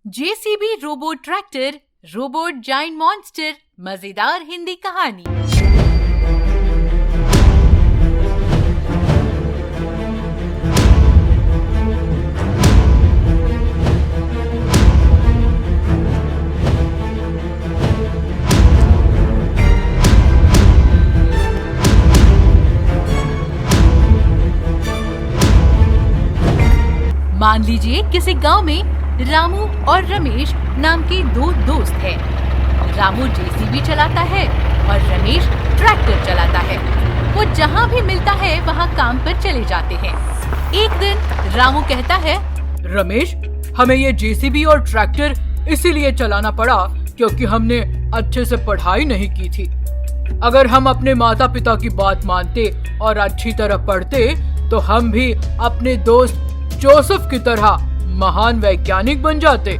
JCB robot tractor, robot giant monster, मजेदार हिंदी कहानी। मान लीजिए किसी गांव में रामू और रमेश नाम के दो दोस्त हैं। रामू जेसीबी चलाता है और रमेश ट्रैक्टर चलाता है। वो जहाँ भी मिलता है वहाँ काम पर चले जाते हैं। एक दिन रामू कहता है, रमेश, हमें ये जेसीबी और ट्रैक्टर इसीलिए चलाना पड़ा क्योंकि हमने अच्छे से पढ़ाई नहीं की थी। अगर हम अपने माता पिता की बात मानते और अच्छी तरह पढ़ते तो हम भी अपने दोस्त जोसेफ की तरह महान वैज्ञानिक बन जाते।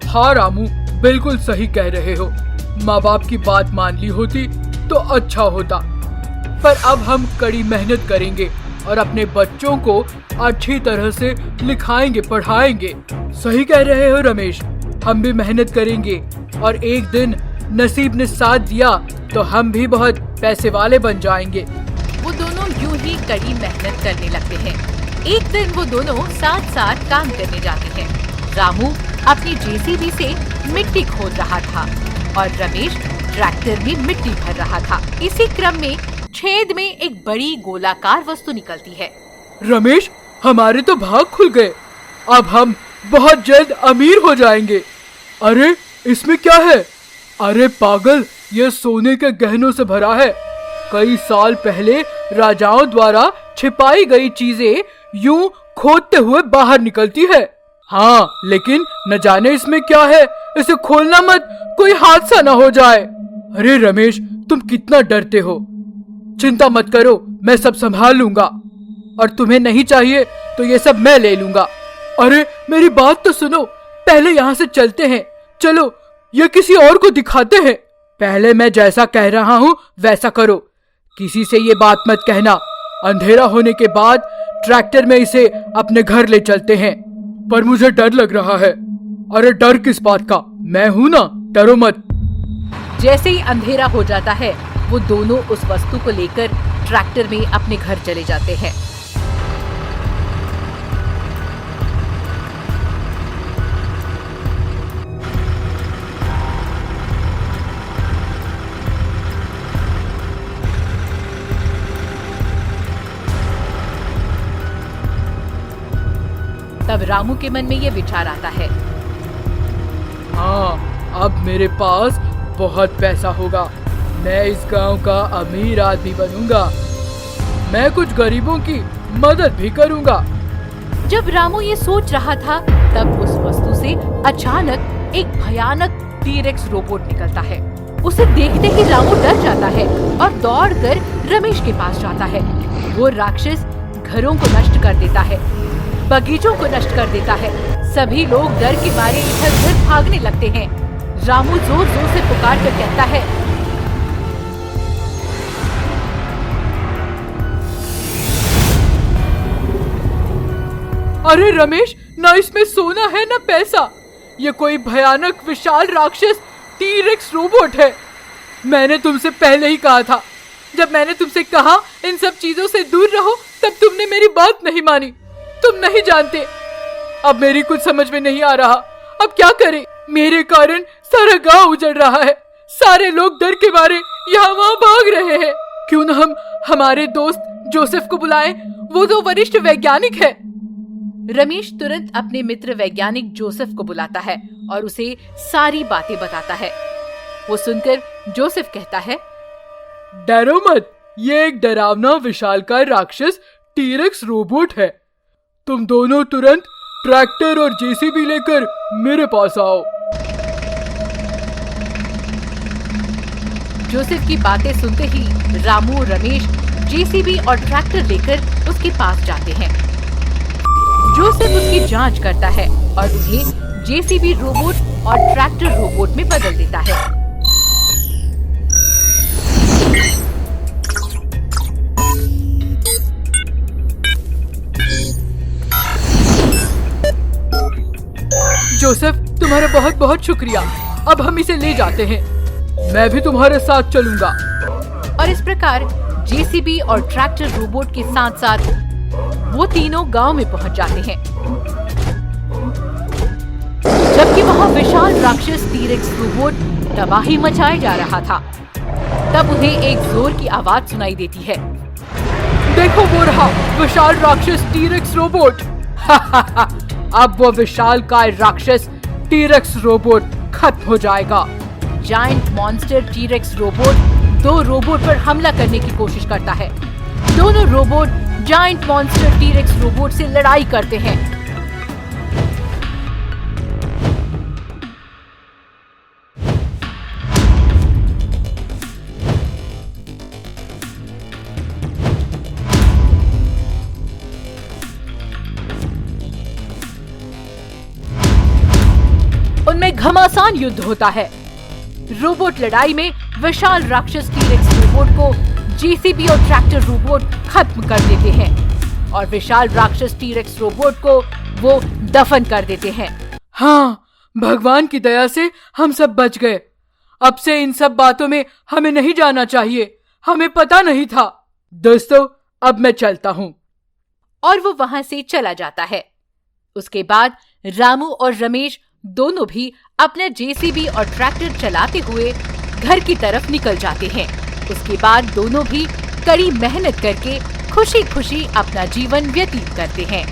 हाँ रामू, बिल्कुल सही कह रहे हो। माँ बाप की बात मान ली होती तो अच्छा होता। पर अब हम कड़ी मेहनत करेंगे और अपने बच्चों को अच्छी तरह से लिखाएंगे, पढ़ाएंगे। सही कह रहे हो रमेश, हम भी मेहनत करेंगे और एक दिन नसीब ने साथ दिया तो हम भी बहुत पैसे वाले बन जाएंगे। वो दोनों यूं ही कड़ी मेहनत करने लगते हैं। एक दिन वो दोनों साथ साथ काम करने जाते हैं। रामू अपनी जेसीबी से मिट्टी खोद रहा था और रमेश ट्रैक्टर में मिट्टी भर रहा था। इसी क्रम में छेद में एक बड़ी गोलाकार वस्तु निकलती है। रमेश, हमारे तो भाग खुल गए। अब हम बहुत जल्द अमीर हो जाएंगे। अरे, इसमें क्या है? अरे पागल, ये सोने के गहनों से भरा है। कई साल पहले राजाओं द्वारा छिपाई गई चीजें यूं खोदते हुए बाहर निकलती है। हाँ, लेकिन न जाने इसमें क्या है। इसे खोलना मत, कोई हादसा न हो जाए। अरे रमेश, तुम कितना डरते हो। चिंता मत करो, मैं सब संभाल लूंगा। और तुम्हें नहीं चाहिए तो ये सब मैं ले लूंगा। अरे मेरी बात तो सुनो, पहले यहाँ से चलते हैं। चलो, ये किसी और को दिखाते हैं। पहले मैं जैसा कह रहा हूँ वैसा करो। किसी से ये बात मत कहना। अंधेरा होने के बाद ट्रैक्टर में इसे अपने घर ले चलते हैं। पर मुझे डर लग रहा है। अरे डर किस बात का, मैं हूं ना, डरो मत। जैसे ही अंधेरा हो जाता है वो दोनों उस वस्तु को लेकर ट्रैक्टर में अपने घर चले जाते हैं। तब रामू के मन में ये विचार आता है, हाँ, अब मेरे पास बहुत पैसा होगा। मैं इस गांव का अमीर आदमी बनूंगा। मैं कुछ गरीबों की मदद भी करूंगा। जब रामू ये सोच रहा था तब उस वस्तु से अचानक एक भयानक टीरेक्स रोबोट निकलता है। उसे देखते ही रामू डर जाता है और दौड़कर रमेश के पास जाता है। वो राक्षस घरों को नष्ट कर देता है, बगीचों को नष्ट कर देता है। सभी लोग डर के मारे इधर उधर भागने लगते हैं। रामू जोर जोर से पुकार कर कहता है, अरे रमेश, ना इसमें सोना है ना पैसा। ये कोई भयानक विशाल राक्षस टीरेक्स रोबोट है। मैंने तुमसे पहले ही कहा था। जब मैंने तुमसे कहा इन सब चीजों से दूर रहो, तब तुमने मेरी बात नहीं मानी। तुम नहीं जानते। अब मेरी कुछ समझ में नहीं आ रहा। अब क्या करें? मेरे कारण सारा गांव उजड़ रहा है। सारे लोग डर के मारे यहाँ वहाँ भाग रहे हैं। क्यों न हम हमारे दोस्त जोसेफ को बुलाएं? वो तो वरिष्ठ वैज्ञानिक है। रमेश तुरंत अपने मित्र वैज्ञानिक जोसेफ को बुलाता है और उसे सारी बातें बताता है। वो सुनकर जोसेफ कहता है, डरो मत, ये एक डरावना विशालकाय राक्षस टीरेक्स रोबोट है। तुम दोनों तुरंत ट्रैक्टर और जेसीबी लेकर मेरे पास आओ। जोसेफ की बातें सुनते ही रामू, रमेश जेसीबी और ट्रैक्टर लेकर उसके पास जाते हैं। जोसेफ उसकी जांच करता है और उन्हें जेसीबी रोबोट और ट्रैक्टर रोबोट में बदल देता है। जोसेफ, तुम्हारा बहुत बहुत शुक्रिया। अब हम इसे ले जाते हैं। मैं भी तुम्हारे साथ चलूंगा। और इस प्रकार जेसीबी और ट्रैक्टर रोबोट के साथ साथ वो तीनों गांव में पहुंच जाते हैं। जबकि वहां विशाल राक्षस टीरेक्स रोबोट तबाही मचाए जा रहा था, तब उन्हें एक जोर की आवाज सुनाई देती है। देखो, वो रहा विशाल राक्षस टीरेक्स रोबोट। अब वो विशालकाय राक्षस टीरेक्स रोबोट खत्म हो जाएगा। जायंट मॉन्स्टर टीरेक्स रोबोट दो रोबोट पर हमला करने की कोशिश करता है। दोनों robot giant monster T-Rex robot से लड़ाई करते हैं। उनमें घमासान युद्ध होता है। रोबोट लड़ाई में विशाल राक्षस टीरेक्स रोबोट को जेसीबी और ट्रैक्टर रोबोट खत्म कर देते हैं और विशाल राक्षस टीरेक्स रोबोट को वो दफन कर देते हैं। हाँ, भगवान की दया से हम सब बच गए। अब से इन सब बातों में हमें नहीं जाना चाहिए। हमें पता नहीं था। दोस्तों, अब मैं चलता हूँ। और वो वहां से चला जाता है। उसके बाद रामू और रमेश दोनों भी अपना जेसीबी और ट्रैक्टर चलाते हुए घर की तरफ निकल जाते हैं। उसके बाद दोनों भी कड़ी मेहनत करके खुशी खुशी अपना जीवन व्यतीत करते हैं।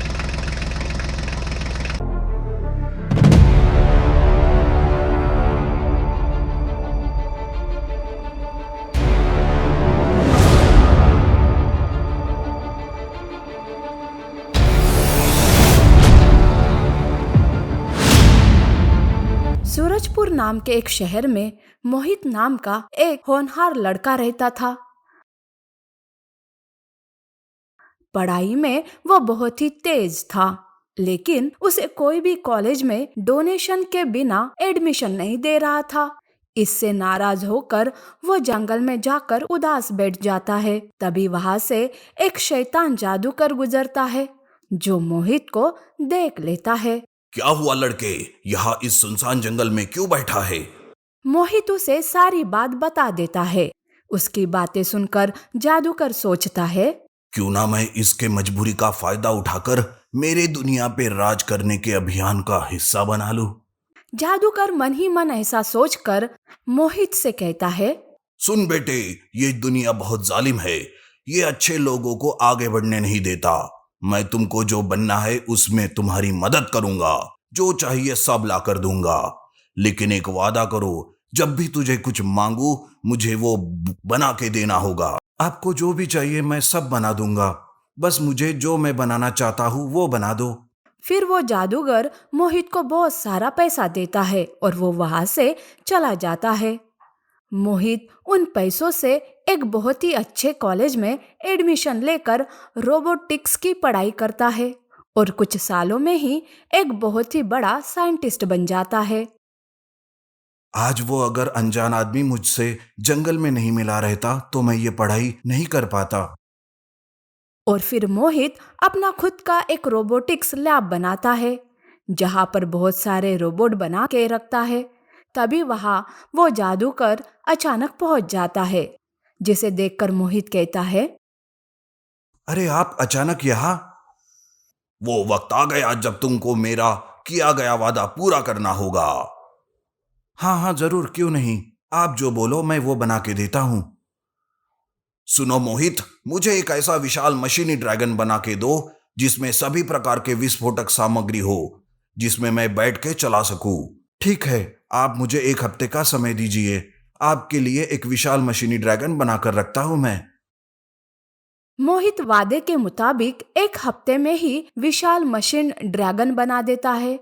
सूरजपुर नाम के एक शहर में मोहित नाम का एक होनहार लड़का रहता था। पढ़ाई में वो बहुत ही तेज था, लेकिन उसे कोई भी कॉलेज में डोनेशन के बिना एडमिशन नहीं दे रहा था। इससे नाराज होकर वो जंगल में जाकर उदास बैठ जाता है। तभी वहां से एक शैतान जादूगर गुजरता है, जो मोहित को देख लेता है। क्या हुआ लड़के, यहाँ इस सुनसान जंगल में क्यों बैठा है? मोहित उसे सारी बात बता देता है। उसकी बातें सुनकर जादूगर सोचता है, क्यों ना मैं इसके मजबूरी का फायदा उठाकर मेरे दुनिया पे राज करने के अभियान का हिस्सा बना लूं। जादूगर मन ही मन ऐसा सोचकर मोहित से कहता है, सुन बेटे, ये दुनिया बहुत जालिम है। ये अच्छे लोगों को आगे बढ़ने नहीं देता। मैं तुमको जो बनना है उसमें तुम्हारी मदद करूंगा। जो चाहिए सब ला कर दूंगा, लेकिन एक वादा करो, जब भी तुझे कुछ मांगू मुझे वो बना के देना होगा। आपको जो भी चाहिए मैं सब बना दूंगा, बस मुझे जो मैं बनाना चाहता हूँ वो बना दो। फिर वो जादूगर मोहित को बहुत सारा पैसा देता है और वो वहां से चला जाता है। मोहित उन पैसों से एक बहुत ही अच्छे कॉलेज में एडमिशन लेकर रोबोटिक्स की पढ़ाई करता है और कुछ सालों में ही एक बहुत ही बड़ा साइंटिस्ट बन जाता है। आज वो अगर अनजान आदमी मुझसे जंगल में नहीं मिला रहता तो मैं ये पढ़ाई नहीं कर पाता। और फिर मोहित अपना खुद का एक रोबोटिक्स लैब बनाता है, जहां पर बहुत सारे रोबोट बना के रखता है। तभी वहां वो जादूगर अचानक पहुंच जाता है, जिसे देखकर मोहित कहता है, अरे आप अचानक यहाँ? वो वक्त आ गया जब तुमको मेरा किया गया वादा पूरा करना होगा। हाँ हाँ जरूर, क्यों नहीं, आप जो बोलो मैं वो बना के देता हूं। सुनो मोहित, मुझे एक ऐसा विशाल मशीनी ड्रैगन बना के दो जिसमें सभी प्रकार के विस्फोटक सामग्री हो, जिसमें मैं बैठ के चला सकूं। ठीक है, आप मुझे एक हफ्ते का समय दीजिए। आपके लिए एक विशाल मशीनी ड्रैगन बनाकर रखता हूं मैं। मोहित वादे के मुताबिक एक हफ्ते में ही विशाल मशीन ड्रैगन बना देता है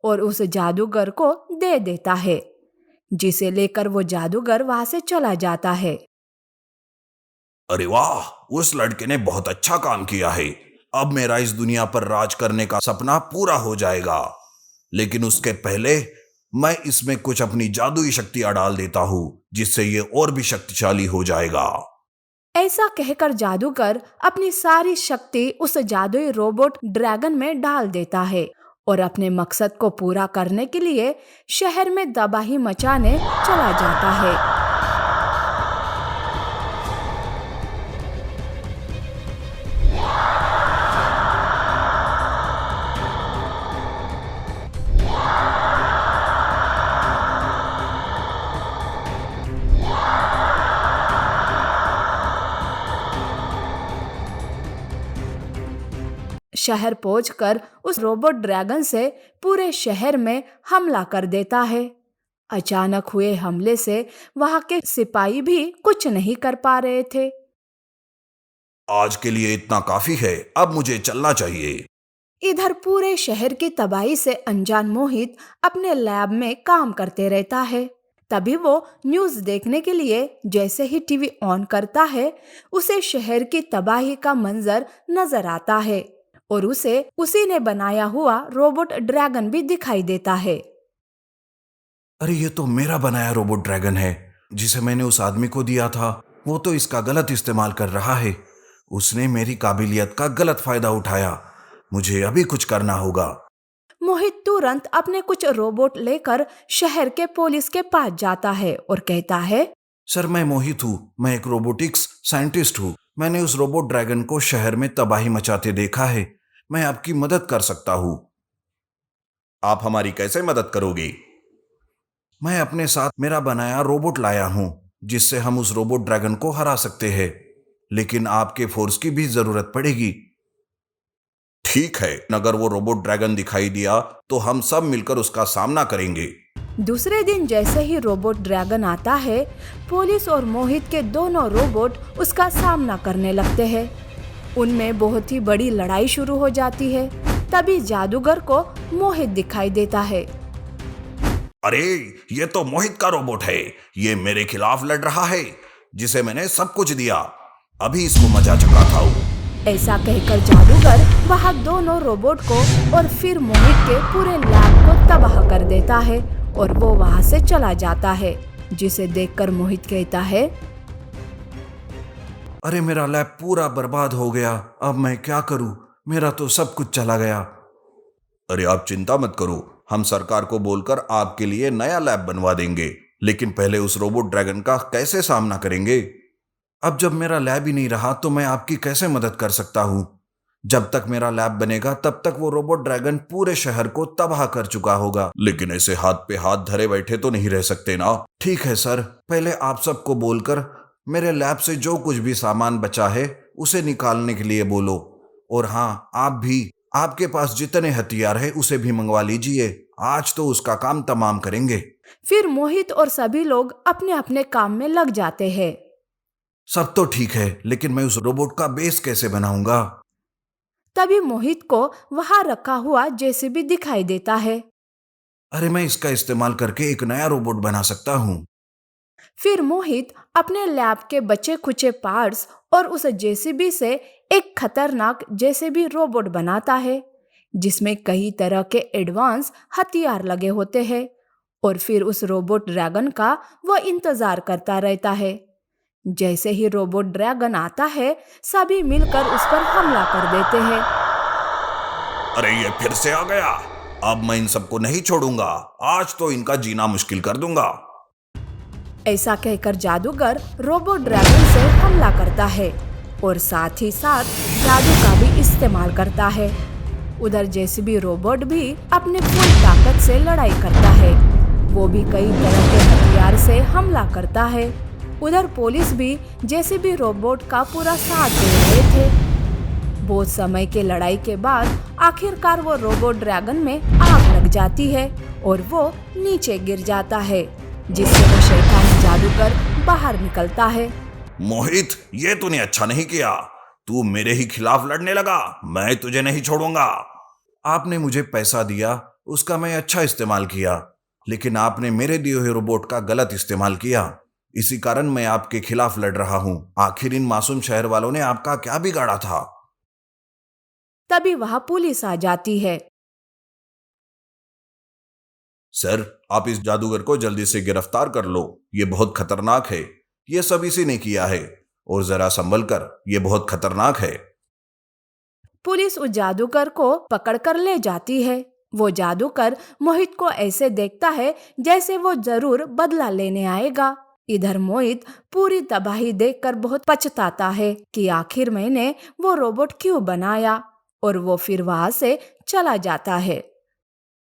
और उस जादूगर को दे देता है, जिसे लेकर वो जादूगर वहां से चला जाता है। अरे वाह, उस लड़के ने बहुत अच्छा काम किया है। अब मेरा इस दुनिया पर राज करने का सपना पूरा हो जाएगा, लेकिन उसके पहले मैं इसमें कुछ अपनी जादुई शक्तियां डाल देता हूं, जिससे ये और भी शक्तिशाली हो जाएगा। ऐसा कहकर जादूगर अपनी सारी शक्ति उस जादुई रोबोट ड्रैगन में डाल देता है और अपने मकसद को पूरा करने के लिए शहर में तबाही मचाने चला जाता है। शहर पहुंचकर उस रोबोट ड्रैगन से पूरे शहर में हमला कर देता है। अचानक हुए हमले से वहां के सिपाही भी कुछ नहीं कर पा रहे थे। आज के लिए इतना काफी है, अब मुझे चलना चाहिए। इधर पूरे शहर की तबाही से अनजान मोहित अपने लैब में काम करते रहता है। तभी वो न्यूज़ देखने के लिए जैसे ही टीवी ऑन करता है, उसे शहर की तबाही का मंजर नजर आता है और उसे उसी ने बनाया हुआ रोबोट ड्रैगन भी दिखाई देता है। अरे ये तो मेरा बनाया रोबोट ड्रैगन है, जिसे मैंने उस आदमी को दिया था। वो तो इसका गलत इस्तेमाल कर रहा है। उसने मेरी काबिलियत का गलत फायदा उठाया। मुझे अभी कुछ करना होगा। मोहित तुरंत अपने कुछ रोबोट लेकर शहर के पुलिस के पास जाता है और कहता है, सर, मैं मोहित हूँ। मैं एक रोबोटिक्स साइंटिस्ट हूँ। मैंने उस रोबोट ड्रैगन को शहर में तबाही मचाते देखा है। मैं आपकी मदद कर सकता हूँ। आप हमारी कैसे मदद करोगे? मैं अपने साथ मेरा बनाया रोबोट लाया हूँ, जिससे हम उस रोबोट ड्रैगन को हरा सकते हैं। लेकिन आपके फोर्स की भी जरूरत पड़ेगी। ठीक है, अगर वो रोबोट ड्रैगन दिखाई दिया तो हम सब मिलकर उसका सामना करेंगे। दूसरे दिन जैसे ही रोबोट ड्रैगन आता है, पुलिस और मोहित के दोनों रोबोट उसका सामना करने लगते हैं। उनमें बहुत ही बड़ी लड़ाई शुरू हो जाती है। तभी जादूगर को मोहित दिखाई देता है। अरे, ये तो मोहित का रोबोट है। ये मेरे खिलाफ लड़ रहा है, जिसे मैंने सब कुछ दिया। अभी इसको मजा चखाता हूँ। ऐसा कहकर जादूगर वहाँ दोनों रोबोट को और फिर मोहित के पूरे लैब को तबाह कर देता है और वो वहाँ से चला जाता है, जिसे देखकर मोहित कहता है, अरे मेरा लैब पूरा बर्बाद हो गया। अब मैं क्या करूं? मेरा तो सब कुछ चला गया। अरे आप चिंता मत करो, हम सरकार को बोलकर आपके लिए नया लैब बनवा देंगे। लेकिन पहले उस रोबोट ड्रैगन का कैसे सामना करेंगे? अब जब मेरा लैब ही नहीं रहा तो मैं आपकी कैसे मदद कर सकता हूं? जब तक मेरा लैब बनेगा तब तक वो रोबोट ड्रैगन पूरे शहर को तबाह कर चुका होगा। लेकिन ऐसे हाथ पे हाथ धरे बैठे तो नहीं रह सकते ना। ठीक है सर, पहले आप सबको बोलकर मेरे लैब से जो कुछ भी सामान बचा है उसे निकालने के लिए बोलो। और हाँ, आप भी, आपके पास जितने हथियार है उसे भी मंगवा लीजिए। आज तो उसका काम तमाम करेंगे। फिर मोहित और सभी लोग अपने अपने काम में लग जाते हैं। सब तो ठीक है, लेकिन मैं उस रोबोट का बेस कैसे बनाऊंगा? तभी मोहित को वहां रखा हुआ जेसीबी दिखाई देता है। अरे मैं इसका इस्तेमाल करके एक नया रोबोट बना सकता हूँ। फिर मोहित अपने लैब के बचे खुचे पार्ट्स और उस जेसीबी से एक खतरनाक जेसीबी रोबोट बनाता है, जिसमें कई तरह के एडवांस हथियार लगे होते हैं। और फिर उस रोबोट ड्रैगन का वो इंतजार करता रहता है। जैसे ही रोबोट ड्रैगन आता है, सभी मिलकर उस पर हमला कर देते हैं। अरे ये फिर से आ गया। अब मैं इन सबको नहीं छोड़ूंगा। आज तो इनका जीना मुश्किल कर दूंगा। ऐसा कहकर जादूगर रोबोट ड्रैगन से हमला करता है और साथ ही साथ जादू का भी इस्तेमाल करता है। उधर जेसीबी रोबोट भी अपने पूरी ताकत से लड़ाई करता है। वो भी कई तरह के हथियार से हमला करता है। उधर पुलिस भी जेसीबी रोबोट का पूरा साथ दे रहे थे। बहुत समय के लड़ाई के बाद आखिरकार वो रोबोट ड्रैगन में आग लग जाती है और वो नीचे गिर जाता है, जिससे वो शैतानी जादूगर बाहर निकलता है। मोहित, ये तूने अच्छा नहीं किया। तू मेरे ही खिलाफ लड़ने लगा। मैं तुझे नहीं छोड़ूंगा। आपने मुझे पैसा दिया, उसका मैं अच्छा इस्तेमाल किया, लेकिन आपने मेरे दिए हुए रोबोट का गलत इस्तेमाल किया। इसी कारण मैं आपके खिलाफ लड़ रहा हूं। आखिर इन मासूम शहर वालों ने आपका क्या बिगाड़ा था? तभी वहां पुलिस आ जाती है। सर, आप इस जादूगर को जल्दी से गिरफ्तार कर लो। ये बहुत खतरनाक है। ये सब इसी ने किया है। और जरा संभल कर, ये बहुत खतरनाक है। पुलिस उस जादूगर को पकड़कर ले जाती है वो जादूगर मोहित को ऐसे देखता है जैसे वो जरूर बदला लेने आएगा। इधर मोहित पूरी तबाही देखकर बहुत पछताता है कि आखिर मैंने वो रोबोट क्यों बनाया, और वो फिर वहां से चला जाता है।